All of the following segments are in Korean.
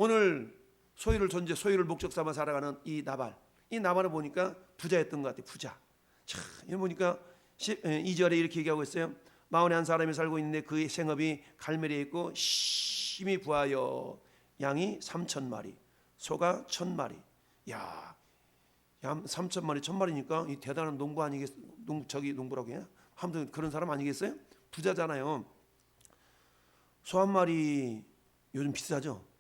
오늘 소유를 목적 삼아 살아가는 이 나발을 보니까 부자였던 것 같아요. 부자. 자, 여기 보니까 2절에 이렇게 얘기하고 있어요. 마흔에 한 사람이 살고 있는데 그의 생업이 갈멜리에 있고 심히 부하여 양이 3,000마리, 소가 1,000마리. 야, 양 3,000마리, 1,000마리니까 이 대단한 농부 아니겠어요? 농부라고 해야? 아무튼 그런 사람 아니겠어요? 부자잖아요. 소 한 마리 요즘 비싸죠?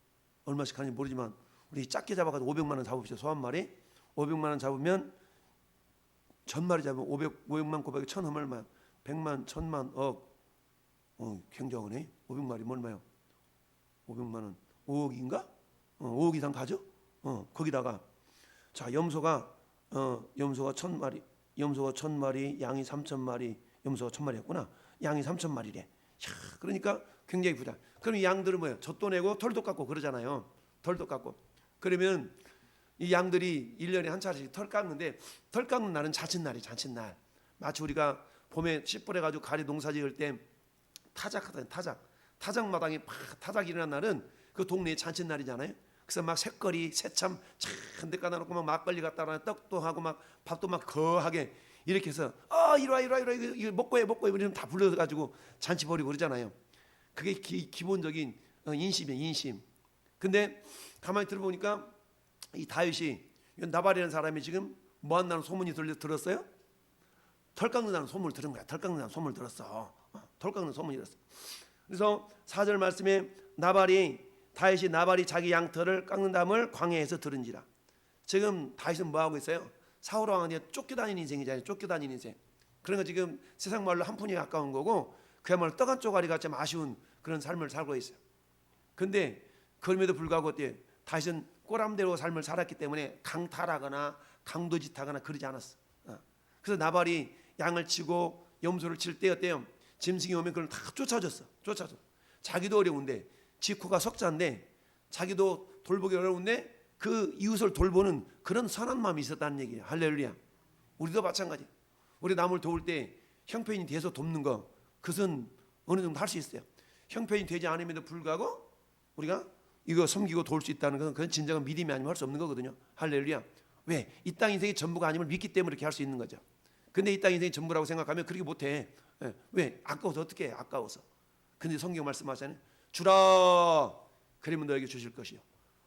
얼마씩 하는지 모르지만 우리 작게 잡아가지고 500만 원 잡읍시다. 소 한 마리 500만 원 잡으면 1,000마리 잡으면 500만 곱하기 1,000 하면 얼마야? 100만, 1,000만, 억. 굉장하네. 500마리 얼마요? 500만 원 5억인가? 5억 이상 가죠? 거기다가 자 염소가 1,000마리, 염소가 1,000마리, 양이 3,000마리, 염소가 1,000마리였구나. 양이 3,000마리래. 그러니까 굉장히 부자. 그럼 이 양들은 뭐예요? 젖도 내고 털도 깎고 그러잖아요. 털도 깎고. 그러면 이 양들이 1년에 한 차례씩 털 깎는데 털 깎는 날은 자칫날이 자칫날. 마치 우리가 봄에 씨 뿌려가지고 가리 농사 지을 때 타작하던 타작마당에 타작이 일어난 날은 그 동네의 잔칫날이잖아요. 그래서 막 새거리 새참 잔뜩 까다 놓고 막 막걸리 갖다 놔 떡도 하고 막 밥도 막 거하게 이렇게 해서 이리 와 이거 먹고 해 이러면 다 불러가지고 잔치 벌이고 그러잖아요. 그게 기본적인 인심이에요. 인심. 근데 가만히 들어보니까 이 다윗이 나발이라는 사람이 지금 뭐 한다는 소문이 들었어요? 털 깎는다는 소문을 들은 거야. 털 깎는다는 소문을 들었어. 털 깎는 소문이 들었어. 그래서 4절 말씀에 다윗이 나발이 자기 양털을 깎는다음을 광야에서 들은지라. 지금 다윗은 뭐 하고 있어요? 사울 왕한테 쫓겨다니는 인생이잖아요. 쫓겨다니는 인생. 그러니까 지금 세상 말로 한 푼이 가까운 거고 그야말로 떡 한 쪼가리가 좀 아쉬운 그런 삶을 살고 있어요. 근데 그럼에도 불구하고 어때요? 다윗은 꼬람대로 삶을 살았기 때문에 강탈하거나 강도짓하거나 그러지 않았어. 그래서 나발이 양을 치고 염소를 칠 때 어때요? 짐승이 오면 그걸 다 쫓아줬어. 자기도 어려운데 직후가 석자인데 자기도 돌보기 어려운데 그 이웃을 돌보는 그런 선한 마음이 있었다는 얘기예요. 할렐루야. 우리도 마찬가지. 우리 남을 도울 때 형편이 돼서 돕는 거 그것은 어느 정도 할 수 있어요. 형편이 되지 않음에도 불구하고 우리가 이거 섬기고 도울 수 있다는 것은 그건 진정한 믿음이 아니면 할 수 없는 거거든요. 할렐루야. 왜? 이 땅 인생이 전부가 아님을 믿기 때문에 이렇게 할 수 있는 거죠. 근데 이 땅 인생이 전부라고 생각하면 그렇게 못해. 왜? 아까워서 어떻게 해? 아까워서. 근데 성경 말씀하잖아요. 주라 그러면 너에게 주실 것이요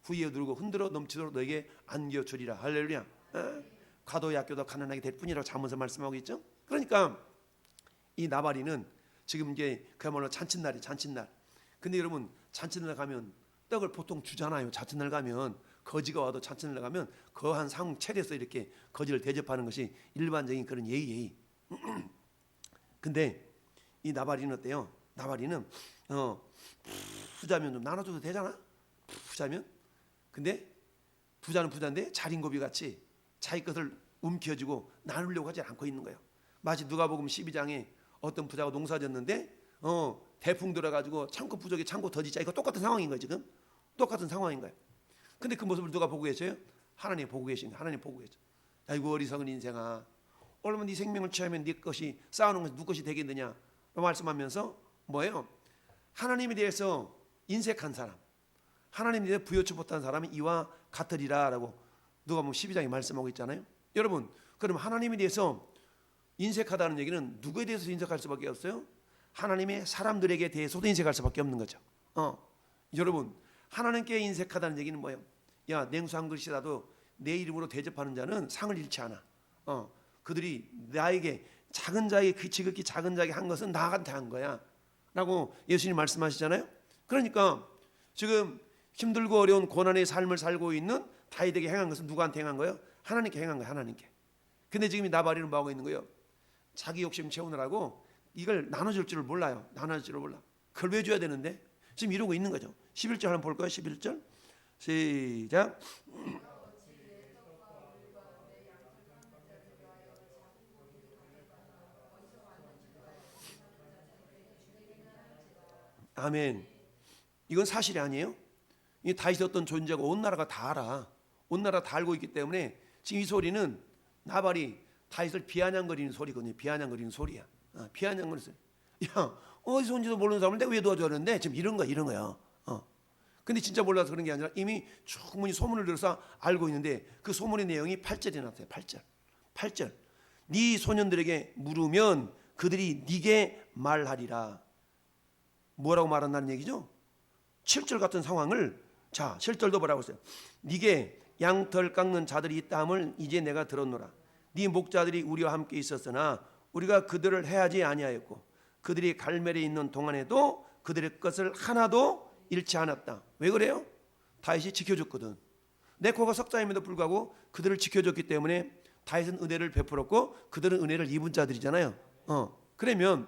후에 누르고 흔들어 넘치도록 너에게 안겨 주리라. 할렐루야. 과도의 악교도 가난하게 될 뿐이라고 잠언서 말씀하고 있죠. 그러니까 이 나발이는 지금 이제 그야말로 잔칫날. 근데 여러분 잔칫날 가면 떡을 보통 주잖아요. 잔칫날 가면 거지가 와도 잔칫날 가면 거한 상 차려서 이렇게 거지를 대접하는 것이 일반적인 그런 예의. 근데 이 나발이는 어때요? 나발이는 부자면 좀 나눠줘도 되잖아. 부자면. 근데 부자는 부자인데 자린고비 같이 자기 것을 움켜쥐고 나누려고 하지 않고 있는 거예요. 마치 누가복음 12장에 어떤 부자가 농사졌는데 대풍 들어가지고 창고 부족에 창고 더 짓자. 이거 똑같은 상황인 거예요. 지금 똑같은 상황인 거예요. 근데 그 모습을 누가 보고 계셔요? 하나님 보고 계신 거예요. 하나님 보고 계셔. 아이고 어리석은 인생아, 얼마나 네 생명을 취하면 네 것이 쌓아놓은 것이 누구 것이 되겠느냐 말씀하면서 뭐예요? 하나님에 대해서 인색한 사람, 하나님에 대해서 부여치 못한 사람이 이와 같으리라라고 누가복음 12장에 말씀하고 있잖아요. 여러분, 그럼 하나님에 대해서 인색하다는 얘기는 누구에 대해서 인색할 수밖에 없어요? 하나님의 사람들에게 대해서도 인색할 수밖에 없는 거죠. 여러분, 하나님께 인색하다는 얘기는 뭐예요? 야, 냉수 한 그릇이라도 내 이름으로 대접하는 자는 상을 잃지 않아. 그들이 나에게 작은 자에게 지극히 작은 자에게 한 것은 나한테 한 거야 라고 예수님 말씀하시잖아요. 그러니까 지금 힘들고 어려운 고난의 삶을 살고 있는 다윗에게 행한 것은 누구한테 행한 거예요? 하나님께 행한 거예요. 하나님께. 근데 지금 이 나발이는 뭐하고 있는 거예요? 자기 욕심 채우느라고 이걸 나눠줄 줄을 몰라요. 나눠줄 줄을 몰라. 그걸 왜 줘야 되는데? 지금 이러고 있는 거죠. 11절 한번 볼까요? 11절 시작. 아멘. 이건 사실이 아니에요. 이 다윗이 어떤 존재고 온 나라가 다 알아. 온 나라 다 알고 있기 때문에 지금 이 소리는 나발이 다윗을 비아냥거리는 소리거든요. 비아냥거리는 소리야. 비아냥거리는 소리. 야, 어디서 온지도 모르는 사람인데 왜 도와줬는데 지금 이런 거야. 근데 진짜 몰라서 그런 게 아니라 이미 충분히 소문을 들어서 알고 있는데 그 소문의 내용이 8절에 나타나요. 8절. 네 소년들에게 물으면 그들이 네게 말하리라. 뭐라고 말한다는 얘기죠? 7절 같은 상황을, 자 7절도 뭐라고 했어요? 네게 양털 깎는 자들이 있다 함을 이제 내가 들었노라. 네 목자들이 우리와 함께 있었으나 우리가 그들을 해하지 아니하였고 그들이 갈멜에 있는 동안에도 그들의 것을 하나도 잃지 않았다. 왜 그래요? 다윗이 지켜줬거든. 네코가 석자임에도 불구하고 그들을 지켜줬기 때문에 다윗은 은혜를 베풀었고 그들은 은혜를 입은 자들이잖아요. 그러면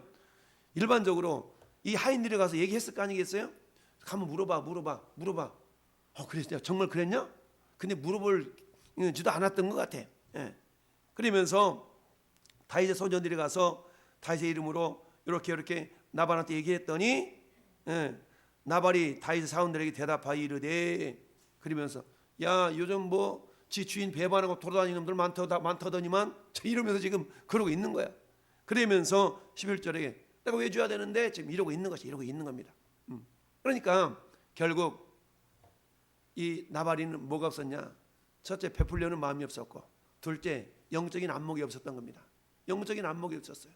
일반적으로 이 하인들이 가서 얘기했을 거 아니겠어요? 가면 물어봐. 그랬냐? 정말 그랬냐? 근데 물어볼지도 않았던 것 같아. 예. 그러면서 다윗의 소년들이 가서 다윗의 이름으로 이렇게 나발한테 얘기했더니, 예, 나발이 다윗의 사원들에게 대답하여 이르되, 그러면서 야 요즘 뭐 지 주인 배반하고 돌아다니는 놈들 많다더니만 이러면서 지금 그러고 있는 거야. 그러면서 11절에 내가 왜 줘야 되는데 지금 이러고 있는 겁니다. 그러니까 결국 이 나발이는 뭐가 없었냐? 첫째, 베풀려는 마음이 없었고, 둘째, 영적인 안목이 없었던 겁니다. 영적인 안목이 없었어요.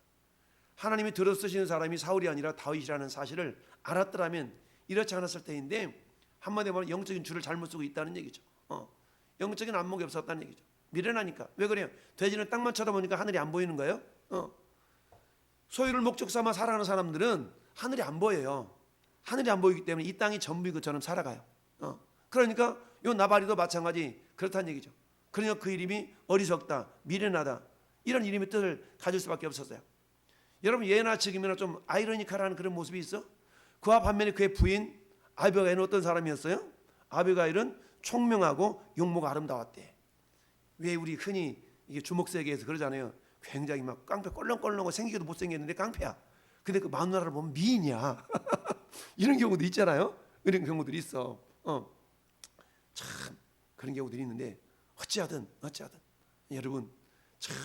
하나님이 들어 쓰시는 사람이 사울이 아니라 다윗이라는 사실을 알았더라면 이렇지 않았을 때인데, 한마디로 말하면 영적인 줄을 잘못 쓰고 있다는 얘기죠. 영적인 안목이 없었다는 얘기죠. 미련하니까. 왜 그래요? 돼지는 땅만 쳐다보니까 하늘이 안 보이는 거예요. 소유를 목적 삼아 살아가는 사람들은 하늘이 안 보여요. 하늘이 안 보이기 때문에 이 땅이 전부인 것처럼 살아가요. 그러니까 요 나발이도 마찬가지 그렇다는 얘기죠. 그러니까 그 이름이 어리석다, 미련하다, 이런 이름의 뜻을 가질 수밖에 없었어요. 여러분, 예나 지금이나 좀 아이러니컬한 그런 모습이 있어? 그와 반면에 그의 부인 아비가일은 어떤 사람이었어요? 아비가일은 총명하고 용모가 아름다웠대. 왜 우리 흔히 이게 주목세계에서 그러잖아요. 굉장히 막 깡패 껄렁껄렁하고 생기기도 못생겼는데 깡패야. 근데 그 마누라를 보면 미인이야. 이런 경우도 있잖아요. 이런 경우들이 있어. 참 그런 경우들이 있는데 어찌하든 여러분 참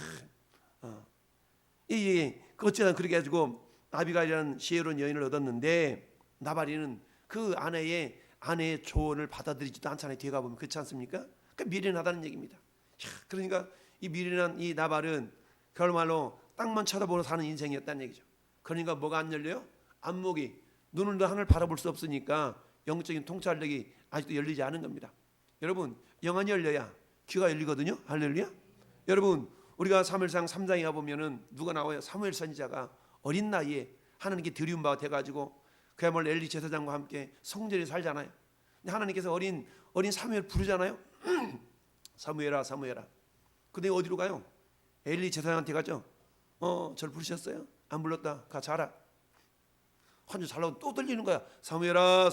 어찌하든 그렇게 해가지고 아비가일이라는 지혜로운 여인을 얻었는데 나발이는 그 아내의 조언을 받아들이지도 않잖아요. 뒤에 가보면 그렇지 않습니까? 그러니까 미련하다는 얘기입니다. 그러니까 이 미련한 이 나발은 그야말로 땅만 쳐다보고 사는 인생이었다는 얘기죠. 그러니까 뭐가 안 열려요? 안목이, 눈을 더 하늘 바라볼 수 없으니까 영적인 통찰력이 아직도 열리지 않은 겁니다. 여러분, 영안이 열려야 귀가 열리거든요. 할렐루야. 여러분, 우리가 사무엘상 3장에 가보면은 누가 나와요? 사무엘 선지자가 어린 나이에 하나님께 드리운 바가 돼가지고 그야말로 엘리 제사장과 함께 성전에 살잖아요. 근데 하나님께서 어린 사무엘 부르잖아요. 사무엘아. 근데 어디로 가요? 엘리 제사장한테 가죠. 저를 부르셨어요? 안 불렀다. 가 자라. 한 주 잘라고 또 들리는 거야. 사무엘아.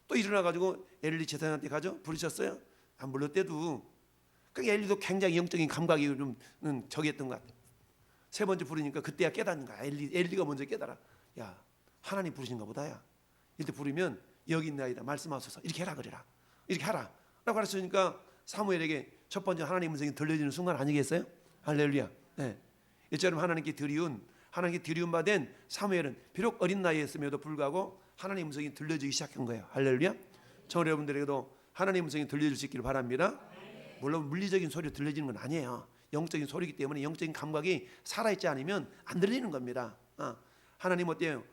또 일어나가지고 엘리 제사장한테 가죠. 부르셨어요? 안 불렀대도. 그러니까 엘리도 굉장히 영적인 감각이 좀 저기했던 것 같아요. 세 번째 부르니까 그때야 깨닫는 거야. 엘리가 먼저 깨달아. 야, 하나님 부르신가 보다야. 이때 부르면 여기 있나이다. 말씀하소서. 이렇게 해라 그래라. 이렇게 하라. 라고 가르쳐주니까 사무엘에게 첫 번째 하나님 음성이 들려지는 순간 아니겠어요? 할렐루야. 네. 이처럼 하나님께 드리움 받은 사무엘은 비록 어린 나이였음에도 불구하고 하나님 음성이 들려지기 시작한 거예요. 할렐루야. 저 여러분들에게도 하나님 음성이 들려질 수 있기를 바랍니다. 물론 물리적인 소리로 들려지는 건 아니에요. 영적인 소리이기 때문에 영적인 감각이 살아있지 않으면 안 들리는 겁니다. 하나님 어때요?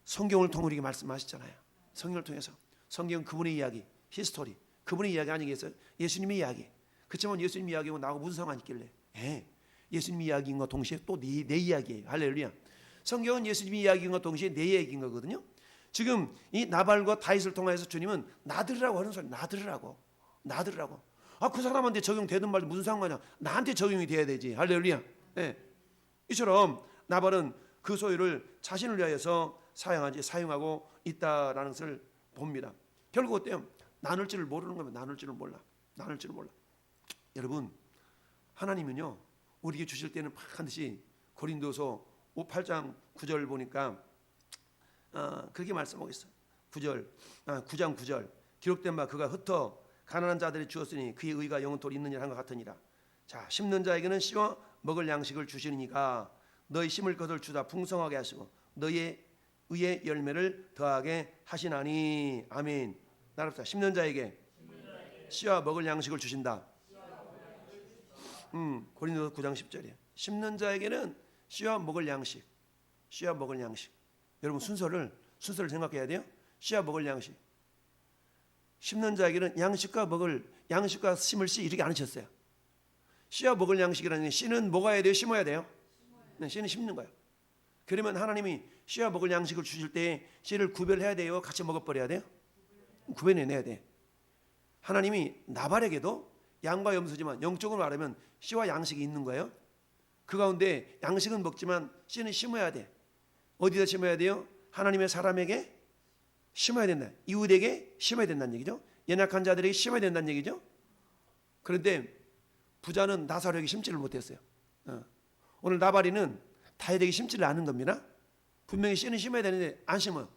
성경을 통해 우리에게 말씀하시잖아요. 성경을 통해서. 성경은 그분의 이야기, 히스토리, 그분의 이야기 아니겠어요? 예수님의 이야기. 그렇지만 예수님 이야기하고 나하고 무슨 상관이 있길래? 예수님 이야기인과 동시에 또 내 이야기예요. 할렐루야. 성경은 예수님 이야기인과 동시에 내 얘기인 거거든요. 지금 이 나발과 다윗을 통해서 주님은 나들으라고 하는 소리. 나들으라고. 그 사람한테 적용되든 말든 무슨 상관이야. 나한테 적용이 돼야 되지. 할렐루야. 이처럼 나발은 그 소유를 자신을 위하여서 사용하고 있다라는 것을 봅니다. 결국 어때요? 나눌 줄을 모르는 겁니다. 나눌 줄을 몰라. 여러분, 하나님은요 우리에게 주실 때는 반드시 고린도서 8장 9절 보니까 그렇게 말씀하고 있어요. 9장 9절 기록된 바 그가 흩어 가난한 자들이 주었으니 그의 의가 영원토록 있느니라 한 것 같으니라. 자, 심는 자에게는 씨와 먹을 양식을 주시니까 너희 심을 것을 주다 풍성하게 하시고 너희의 의의 열매를 더하게 하시나니. 아멘. 나갑시다. 심는 자에게 씨와 먹을 양식을 주신다. 고린도서 9장 10절이에요. 심는 자에게는 씨와 먹을 양식, 씨와 먹을 양식. 여러분 순서를 생각해야 돼요. 씨와 먹을 양식. 심는 자에게는 양식과 심을 씨 이렇게 안 하셨어요. 씨와 먹을 양식이라는 게 씨는 먹어야 돼요, 심어야 돼요? 네, 씨는 심는 거예요. 그러면 하나님이 씨와 먹을 양식을 주실 때 씨를 구별해야 돼요, 같이 먹어버려야 돼요? 구별해내야 돼. 하나님이 나발에게도 양과 염소지만 영적으로 말하면 씨와 양식이 있는 거예요. 그 가운데 양식은 먹지만 씨는 심어야 돼. 어디다 심어야 돼요? 하나님의 사람에게 심어야 된다. 이웃에게 심어야 된다는 얘기죠. 연약한 자들에게 심어야 된다는 얘기죠. 그런데 부자는 나사로에게 심지를 못했어요. 오늘 나발이는 다윗에게 심지를 않은 겁니다. 분명히 씨는 심어야 되는데 안 심어요.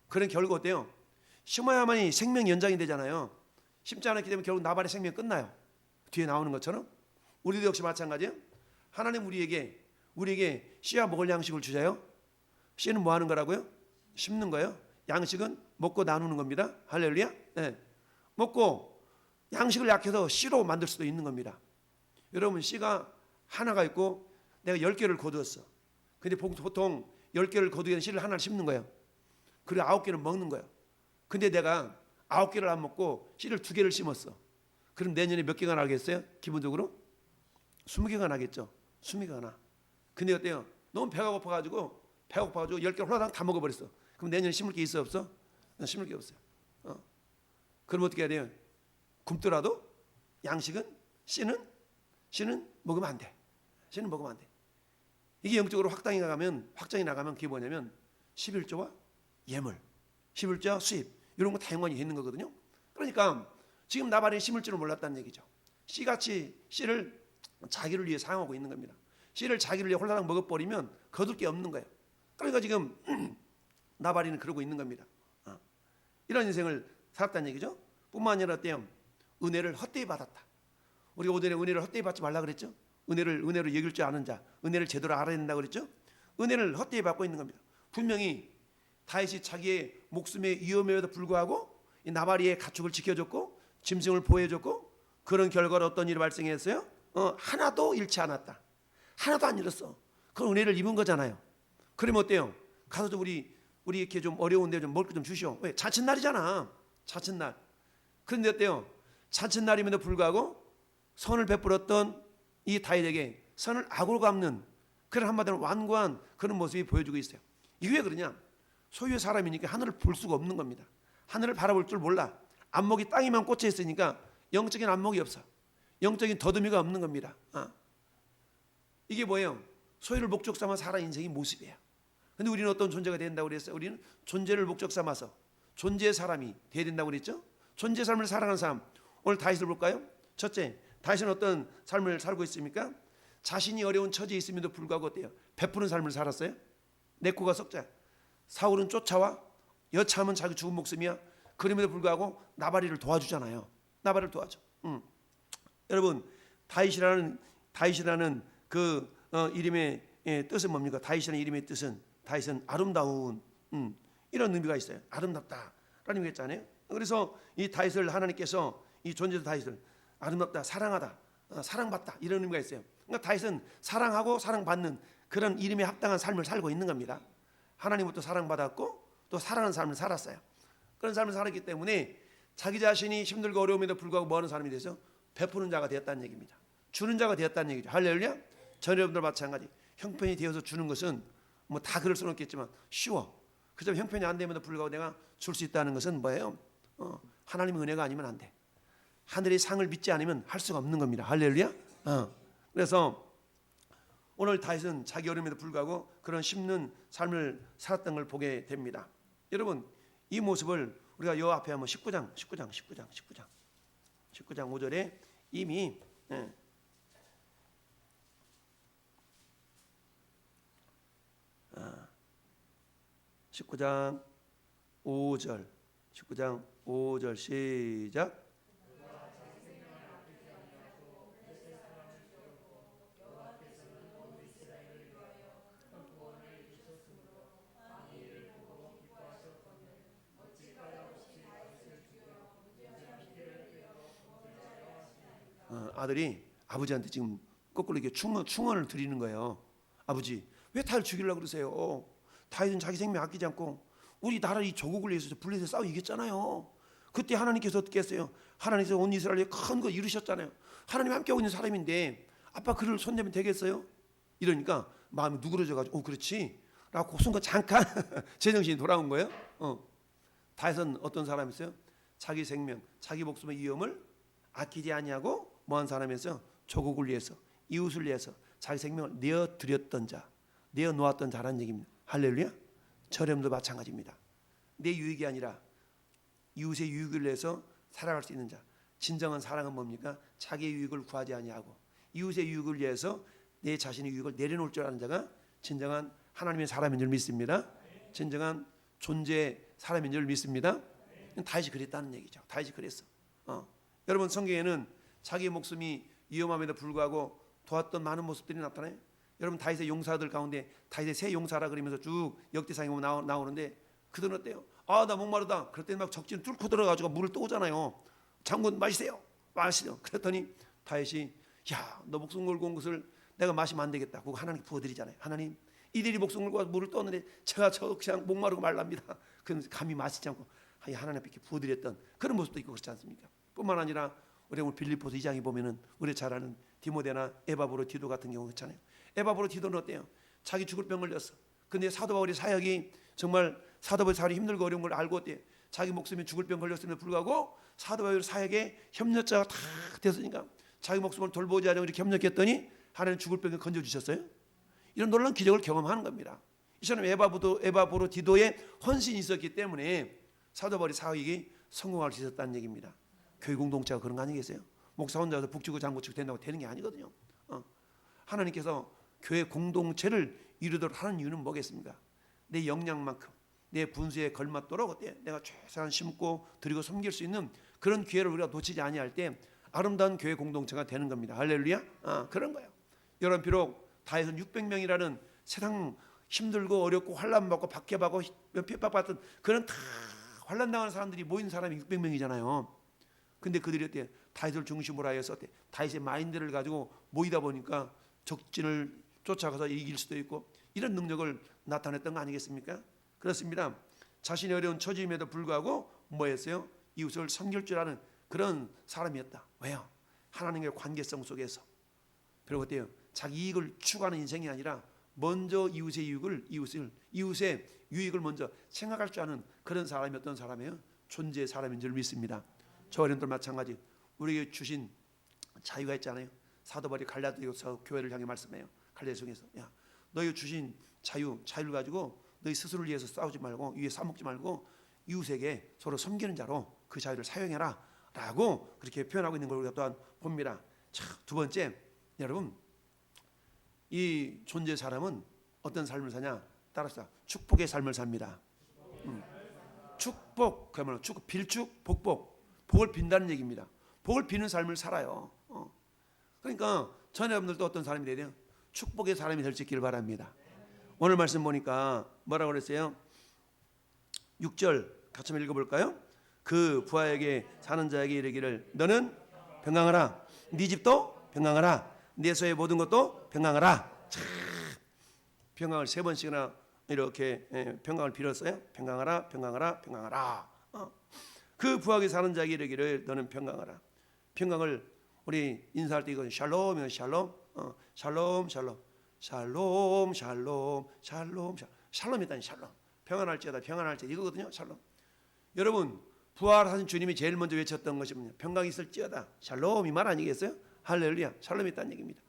그런 결과 어때요? 심어야만이 생명 연장이 되잖아요. 심지 않았기 때문에 결국 나발의 생명이 끝나요. 뒤에 나오는 것처럼 우리도 역시 마찬가지예요. 하나님 우리에게 씨와 먹을 양식을 주자요. 씨는 뭐 하는 거라고요? 심는 거예요. 양식은 먹고 나누는 겁니다. 할렐루야. 네. 먹고 양식을 약해서 씨로 만들 수도 있는 겁니다. 여러분 씨가 하나가 있고 내가 10개를 거두었어. 근데 보통 10개를 거두기 위해 씨를 하나를 심는 거예요. 그리고 9개는 먹는 거예요. 근데 내가 9개를 안 먹고 씨를 2개를 심었어. 그럼 내년에 몇 개가 나겠어요? 기본적으로 20개가 나겠죠. 20개가 나. 근데 어때요? 너무 배가 고파가지고 10개를 홀라당 다 먹어버렸어. 그럼 내년에 심을 게 있어 없어? 심을 게 없어요. 그럼 어떻게 해야 돼요? 굶더라도 양식은 씨는 먹으면 안 돼. 씨는 먹으면 안 돼. 이게 영적으로 확장이 나가면 그게 뭐냐면 11조와 예물, 11조와 수입 이런 거 다 연관이 있는 거거든요. 그러니까 지금 나발이 심을 줄을 몰랐다는 얘기죠. 씨같이 씨를 자기를 위해 사용하고 있는 겁니다. 씨를 자기를 위해 홀라당 먹어버리면 거둘 게 없는 거예요. 그러니까 지금 나발이는 그러고 있는 겁니다. 이런 인생을 살았다는 얘기죠. 뿐만 아니라 어때요? 은혜를 헛되이 받았다. 우리가 오전에 은혜를 헛되이 받지 말라 그랬죠. 은혜로 여길 줄 아는 자, 은혜를 제대로 알아야 된다 그랬죠. 은혜를 헛되이 받고 있는 겁니다. 분명히 다윗이 자기의 목숨의 위험에도 불구하고 이 나발이의 가축을 지켜줬고 짐승을 보호해줬고 그런 결과로 어떤 일이 발생했어요? 하나도 잃지 않았다. 하나도 안 잃었어. 그런 은혜를 입은 거잖아요. 그러면 어때요? 가서 우리 이렇게 좀 어려운데 좀 먹을 거 좀 주시오. 왜? 자칫날이잖아. 자칫날. 그런데 어때요? 자칫날임에도 불구하고 선을 베풀었던 이 다윗에게 선을 악으로 갚는 그런 한마디로 완고한 그런 모습이 보여주고 있어요. 이게 왜 그러냐? 소유의 사람이니까 하늘을 볼 수가 없는 겁니다. 하늘을 바라볼 줄 몰라. 안목이 땅에만 꽂혀 있으니까 영적인 안목이 없어. 영적인 더듬이가 없는 겁니다. 이게 뭐예요? 소유를 목적 삼아 살아 인생의 모습이에요. 근데 우리는 어떤 존재가 된다고 그랬어요? 우리는 존재를 목적 삼아서 존재의 사람이 돼야 된다고 그랬죠? 존재의 삶을 살아가는 사람. 오늘 다윗을 볼까요? 첫째, 다윗은 어떤 삶을 살고 있습니까? 자신이 어려운 처지에 있음에도 불구하고 어때요? 베푸는 삶을 살았어요. 내 코가 석자. 사울은 쫓아와 여차하면 자기 죽은 목숨이야. 그럼에도 불구하고 나발이를 도와주잖아요. 나발을 도와줘. 여러분 다윗이라는 그 이름의 뜻은 뭡니까? 다윗이라는 이름의 뜻은 다윗은 아름다운 이런 의미가 있어요. 아름답다라는 의미가 있잖아요. 그래서 이 다윗을 하나님께서 이 존재도 다윗을 아름답다, 사랑하다, 사랑받다 이런 의미가 있어요. 그러니까 다윗은 사랑하고 사랑받는 그런 이름에 합당한 삶을 살고 있는 겁니다. 하나님부터 사랑받았고 또 사랑하는 삶을 살았어요. 그런 삶을 살았기 때문에 자기 자신이 힘들고 어려움에도 불구하고 뭐하는 사람이 돼서 베푸는 자가 되었다는 얘기입니다. 주는 자가 되었다는 얘기죠. 할렐루야. 전 여러분들 마찬가지. 형편이 되어서 주는 것은 뭐 다 그럴 수는 없겠지만 쉬워. 그저 형편이 안 됨에도 불구하고 내가 줄 수 있다는 것은 뭐예요? 하나님의 은혜가 아니면 안 돼. 하늘의 상을 믿지 않으면 할 수가 없는 겁니다. 할렐루야. 그래서 오늘 다윗은 자기 어려움에도 불구하고 그런 심는 삶을 살았던 걸 보게 됩니다. 여러분 이 모습을 우리가 요 앞에 한번 19장 5절에 이미 19장 5절 시작. 아들이 아버지한테 지금 거꾸로 이렇게 충언을 드리는 거예요. 아버지, 왜 다윗을 죽이려고 그러세요? 다윗은 자기 생명 아끼지 않고 우리 나라 이 조국을 위해서 블레셋 싸워 이겼잖아요. 그때 하나님께서 어떻게 했어요? 하나님께서 온 이스라엘에 큰 거 이루셨잖아요. 하나님 함께하고 있는 사람인데 아빠 그를 손대면 되겠어요? 이러니까 마음이 누그러져가지고 그렇지 라고 그 순간 잠깐 제정신이 돌아온 거예요. 다윗은 어떤 사람이었어요? 자기 생명, 자기 목숨의 위험을 아끼지 아니하고 뭐한 사람이었어요? 조국을 위해서, 이웃을 위해서 자기 생명을 내어드렸던 자, 내어놓았던 자라는 얘기입니다. 할렐루야. 저렴도 마찬가지입니다. 내 유익이 아니라 이웃의 유익을 위해서 살아갈 수 있는 자. 진정한 사랑은 뭡니까? 자기의 유익을 구하지 아니하고 이웃의 유익을 위해서 내 자신의 유익을 내려놓을 줄 아는 자가 진정한 하나님의 사람인 줄 믿습니다. 진정한 존재의 사람인 줄 믿습니다. 다윗이 그랬다는 얘기죠. 다윗이 그랬어. 여러분 성경에는 자기 목숨이 위험함에도 불구하고 도왔던 많은 모습들이 나타나요. 여러분 다윗의 용사들 가운데 다윗의 세 용사라 그러면서 쭉 역대상에 보면 나오는데 그들은 어때요? 나 목마르다. 그럴 때 막 적진 뚫고 들어가지고 물을 떠오잖아요. 장군 마시세요. 그랬더니 다윗이 너 목숨 걸고 온 것을 내가 마시면 안 되겠다. 그거 하나님께 부어드리잖아요. 하나님 이들이 목숨 걸고 와서 물을 떠오는데 제가 그냥 목마르고 말랍니다. 그는 감히 마시지 않고 하나님께 부어드렸던 그런 모습도 있고 그렇지 않습니까? 뿐만 아니라 우리 오늘 빌립보서 2장에 보면은 우리 잘 아는 디모데나 에바브로 디도 같은 경우 그렇잖아요. 에바브로 디도는 어때요? 자기 죽을 병 걸렸어. 근데 사도 바울의 사역이 정말 사도 바울의 사역이 힘들고 어려운 걸 알고 어때요? 자기 목숨이 죽을 병 걸렸음에도 불구하고 사도 바울의 사역에 협력자가 다 됐으니까 자기 목숨을 돌보지 않으려고 이렇게 협력했더니 하나님 죽을 병을 건져주셨어요. 이런 놀라운 기적을 경험하는 겁니다. 이 사람 에바브로 디도의 헌신이 있었기 때문에 사도 바울의 사역이 성공할 수 있었다는 얘기입니다. 교회 공동체가 그런 거 아니겠어요? 목사 혼자서 북치고 장구치고 된다고 되는 게 아니거든요. 하나님께서 교회 공동체를 이루도록 하는 이유는 뭐겠습니까? 내 역량만큼 내 분수에 걸맞도록 어때? 내가 최소한 심고 드리고 섬길 수 있는 그런 기회를 우리가 놓치지 아니할 때 아름다운 교회 공동체가 되는 겁니다. 할렐루야. 그런 거예요. 여러분 비록 다윗은 600명이라는 세상 힘들고 어렵고 환난받고 박해받고 핍박받던 그런 다 환난당하는 사람들이 모인 사람이 600명이잖아요. 근데 그들이 어때? 다윗을 중심으로 하여서 어때? 다윗의 마인드를 가지고 모이다 보니까 적진을 쫓아가서 이길 수도 있고 이런 능력을 나타냈던 거 아니겠습니까? 그렇습니다. 자신의 어려운 처지임에도 불구하고 뭐였어요? 이웃을 섬길 줄 아는 그런 사람이었다. 왜요? 하나님의 관계성 속에서. 그리고 어때요? 자기 이익을 추구하는 인생이 아니라 먼저 이웃의 유익을 먼저 생각할 줄 아는 그런 사람이 어떤 사람이에요? 존재의 사람인 줄 믿습니다. 저 어른들 마찬가지. 우리에게 주신 자유가 있잖아요. 사도 바울이 갈라디아서 교회를 향해 말씀해요. 갈라디아서에서 너희 주신 자유를 가지고 너희 스스로를 위해서 싸우지 말고 위에 싸먹지 말고 이웃에게 서로 섬기는 자로 그 자유를 사용해라 라고 그렇게 표현하고 있는 걸 우리가 또한 봅니다. 두 번째, 여러분 이 존재의 사람은 어떤 삶을 사냐? 따라서 축복의 삶을 삽니다. 축복, 그야말로 빌축, 복을 빈다는 얘기입니다. 복을 비는 삶을 살아요. 그러니까 전 여러분들도 어떤 사람이 돼야 돼요? 축복의 사람이 될 수 있기를 바랍니다. 오늘 말씀 보니까 뭐라고 그랬어요? 6절 같이 한번 읽어볼까요? 그 부하에게 사는 자에게 이르기를 너는 평강하라. 네 집도 평강하라. 내 소의 모든 것도 평강하라. 평강을 3번씩이나 이렇게 평강을 빌었어요. 평강하라, 평강하라, 평강하라. 그 부하에게 사는 자에게 이르기를 너는 평강하라. 평강을 우리 인사할 때 이건 샬롬이에요. 샬롬. 샬롬, 샬롬. 샬롬, 샬롬, 샬롬, 샬롬이다니 샬롬. 평안할지어다, 평안할지어다 이거거든요. 샬롬. 여러분 부활하신 주님이 제일 먼저 외쳤던 것이 뭐냐? 평강이 있을지어다. 샬롬 이 말 아니겠어요? 할렐루야. 샬롬이 있다는 얘기입니다.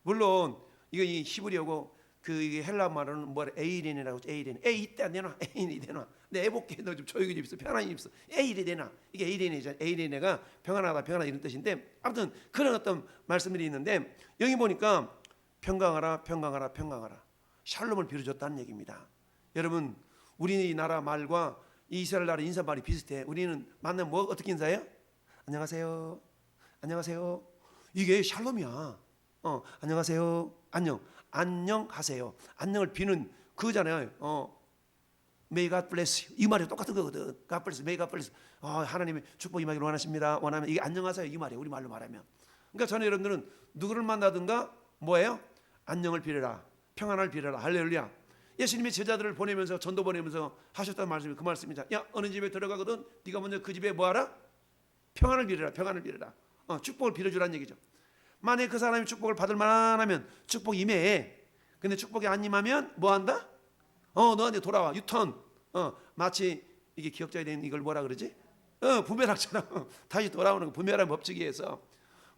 물론 이거 이 히브리어고 그 헬라 말은 뭐 에이렌이라고 에이렌. 이때 내놔. 에이렌이 내놔. 내 애복게 너 좀 조용히 좀 있어. 편안히 좀 있어. 에이렌 내놔. 이게 에이렌이잖아. 에이렌이가 평안하다, 평안하다 이런 뜻인데 아무튼 그런 어떤 말씀들이 있는데 여기 보니까 평강하라, 평강하라, 평강하라. 샬롬을 빌어줬다는 얘기입니다. 여러분 우리나라 말과 이스라엘 나라 인사말이 비슷해. 우리는 만나면 뭐 어떻게 인사해요? 안녕하세요. 안녕하세요. 이게 샬롬이야. 안녕하세요. 안녕하세요. 안녕을 비는 그거잖아요. May God bless you. 이 말이 똑같은 거거든. God bless, May God bless. 하나님의 축복 임하기를 원하십니다. 원하면 이게 안녕하세요 이 말이에요. 우리 말로 말하면 그러니까 저는 여러분들은 누구를 만나든가 뭐예요? 안녕을 빌어라, 평안을 빌어라. 할렐루야. 예수님이 제자들을 보내면서 전도 보내면서 하셨던 말씀이 그 말씀이죠. 야, 어느 집에 들어가거든 네가 먼저 그 집에 뭐하라? 평안을 빌어라, 평안을 빌어라. 축복을 빌어주라는 얘기죠. 만약에 그 사람이 축복을 받을 만하면 축복 임해. 근데 축복이 안 임하면 뭐한다? 너한테 돌아와. 유턴. 마치 이게 기억자에 대한 이걸 뭐라 그러지? 부메랑처럼 다시 돌아오는 거. 부메랑 법칙에 의해서.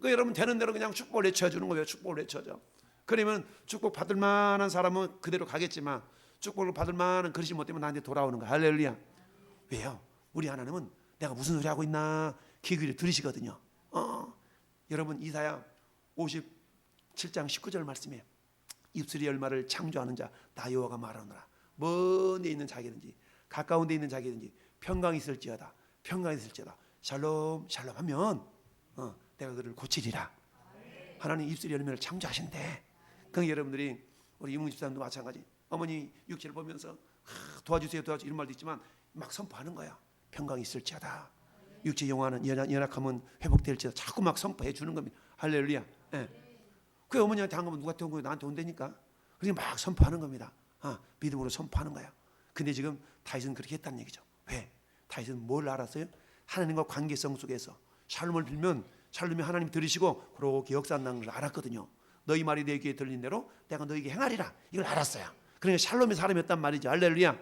그 여러분 되는 대로 그냥 축복을 외쳐주는 거예요. 축복을 외쳐줘. 그러면 축복 받을 만한 사람은 그대로 가겠지만 축복을 받을 만한 그릇이 못 되면 나한테 돌아오는 거야. 할렐루야. 왜요? 우리 하나님은 내가 무슨 소리 하고 있나 귀 들으시거든요. 여러분 이사야 57장 19절 말씀이에요. 입술이 열마를 창조하는 자 나 여호와가 말하노라. 먼 데 있는 자기든지 가까운 데 있는 자기든지 평강이 있을지어다. 평강이 있을지어다. 샬롬 샬롬 하면 내가 그를 고치리라. 하나님 입술이 열매를 창조하신대. 그 여러분들이 우리 이문 집사님도 마찬가지. 어머니 육체를 보면서 도와주세요 도와주세요 이런 말도 있지만 막 선포하는 거야. 평강이 있을지어다. 육체 영화는 연약하면 회복될지어다. 자꾸 막 선포해 주는 겁니다. 할렐루야. 예. 그 어머니한테 한 거면 누구한테 온 거예요? 나한테 온다니까. 그래서 막 선포하는 겁니다. 믿음으로 선포하는 거야. 근데 지금 다윗은 그렇게 했다는 얘기죠. 왜? 다윗은 뭘 알았어요? 하나님과 관계성 속에서 샬롬을 빌면 샬롬이 하나님 들으시고 그렇게 역사한다는 걸 알았거든요. 너희 말이 내 귀에 들린 대로 내가 너에게 행하리라. 이걸 알았어요. 그러니까 샬롬의 사람이었단 말이죠. 할렐루야.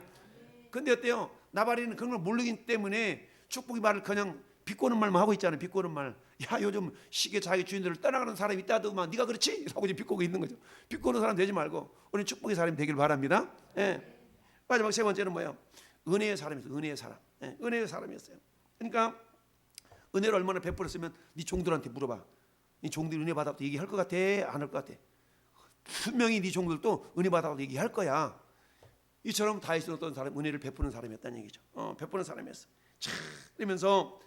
근데 어때요? 나발이는 그런 걸 모르기 때문에 축복의 말을 그냥 비꼬는 말만 하고 있잖아요. 비꼬는 말. 야 요즘 시계 자기 주인들을 떠나가는 사람이 있다더만 네가 그렇지? 라고 지금 비꼬고 있는 거죠. 비꼬는 사람 되지 말고 우리 축복의 사람이 되길 바랍니다. 예. 마지막 세 번째는 뭐예요? 은혜의 사람이었어요. 은혜의 사람. 예. 은혜의 사람이었어요. 그러니까 은혜를 얼마나 베풀었으면 네 종들한테 물어봐. 네 종들이 은혜 받았다고 얘기할 것 같아? 안 할 것 같아? 분명히 네 종들도 은혜 받았다고 얘기할 거야. 이처럼 다윗은 어떤 사람? 은혜를 베푸는 사람이었다는 얘기죠. 베푸는 사람이었어. 참 그러면서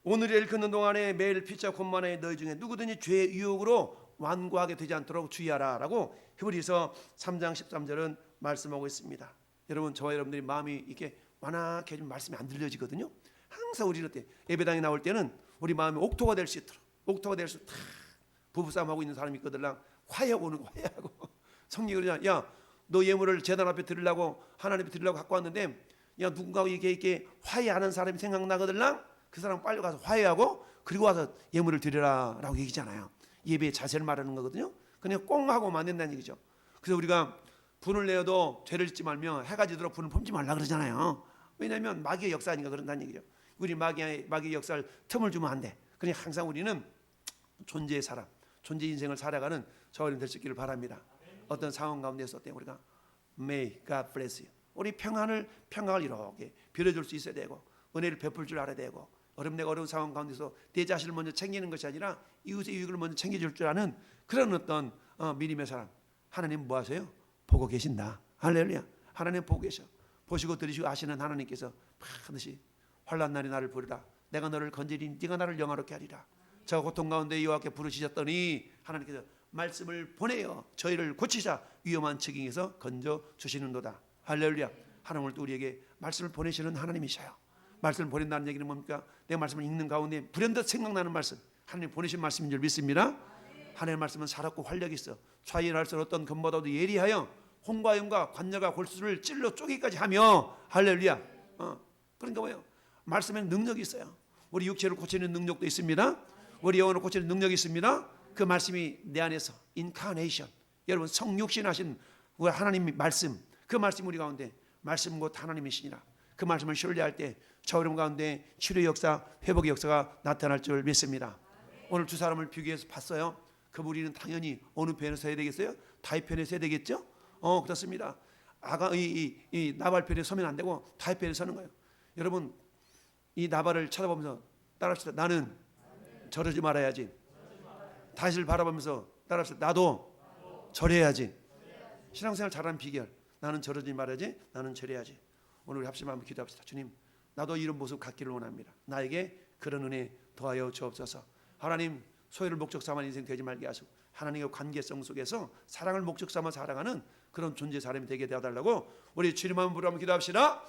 오늘의 일 긋는 동안에 매일 피차 곤만에 너희 중에 누구든지 죄의 유혹으로 완고하게 되지 않도록 주의하라 라고 히브리서 3장 13절은 말씀하고 있습니다. 여러분 저와 여러분들이 마음이 이렇게 완악해 좀 말씀이 안 들려지거든요. 항상 우리는 어때? 예배당에 나올 때는 우리 마음이 옥토가 될 수 있도록 옥토가 될 수 있도록 부부싸움 하고 있는 사람이 있거든. 화해하고 오는 거 화해하고 성경이 그러냐? 야 너 예물을 제단 앞에 드리려고 하나님 앞에 드리려고 갖고 왔는데 야 누군가 이렇게 화해하는 사람이 생각나거든. 그 사람 빨리 가서 화해하고 그리고 와서 예물을 드리라 라고 얘기잖아요. 예배의 자세를 말하는 거거든요. 그냥 꽁 하고 만든다는 얘기죠. 그래서 우리가 분을 내어도 죄를 짓지 말며 해가 지도록 분을 품지 말라 그러잖아요. 왜냐하면 마귀의 역사니까 그런다는 얘기죠. 우리 마귀의 역사를 틈을 주면 안 돼. 그러니 항상 우리는 존재의 사람, 존재 인생을 살아가는 저어린 될 수 있기를 바랍니다. 어떤 상황 가운데서 우리가 May God bless you. 우리 평안을 이렇게 빌어줄 수 있어야 되고 은혜를 베풀 줄 알아야 되고 내가 어려운 상황 가운데서 내 자신을 먼저 챙기는 것이 아니라 이웃의 유익을 먼저 챙겨줄 줄 아는 그런 어떤 믿음의 사람. 하나님 뭐 하세요? 보고 계신다. 할렐루야. 하나님 보고 계셔. 보시고 들으시고 아시는 하나님께서 반드시 환난 날이 나를 부르라. 내가 너를 건지리니 네가 나를 영화롭게 하리라. 저 고통 가운데 여호와께 부르시셨더니 하나님께서 말씀을 보내어 저희를 고치자 위험한 측경에서 건져 주시는도다. 할렐루야. 하나님 오늘도 우리에게 말씀을 보내시는 하나님이셔요. 말씀을 보낸다는 얘기는 뭡니까? 내가 말씀을 읽는 가운데 불현듯 생각나는 말씀, 하나님 보내신 말씀인 줄 믿습니다. 하나님의 말씀은 살았고 활력이 있어 좌연할 수 어떤 검보다도 예리하여 홍과 영과 관절과 골수를 찔러 쪼개기까지 하며 할렐루야. 그러니까 뭐예요? 말씀에는 능력이 있어요. 우리 육체를 고치는 능력도 있습니다. 우리 영혼을 고치는 능력이 있습니다. 그 말씀이 내 안에서 인카네이션, 여러분 성육신하신 우리 하나님의 말씀, 그 말씀 우리 가운데 말씀 곧 하나님이시니라. 그 말씀을 신뢰할 때 저 어려움 가운데 치료의 역사, 회복의 역사가 나타날 줄 믿습니다. 오늘 두 사람을 비교해서 봤어요. 그 우리는 당연히 어느 편에서 해야 되겠어요? 다윗 편에서 해야 되겠죠? 그렇습니다. 이 나발 편에 서면 안 되고 다윗 편에 서는 거예요. 여러분 이 나발을 쳐다보면서 따라합시다. 나는 저러지 말아야지. 다윗을 바라보면서 따라합시다. 나도 절해야지. 신앙생활 잘하는 비결. 나는 저러지 말아야지. 나는 절해야지. 오늘 우리 합심 한번 기도합시다. 주님, 나도 이런 모습 갖기를 원합니다. 나에게 그런 은혜 더하여 주옵소서. 하나님, 소유를 목적 삼아 인생 되지 말게 하시고 하나님의 관계성 속에서 사랑을 목적 삼아 살아가는 그런 존재 사람이 되게 되어달라고 우리 주님 한번 부르며 기도합시다.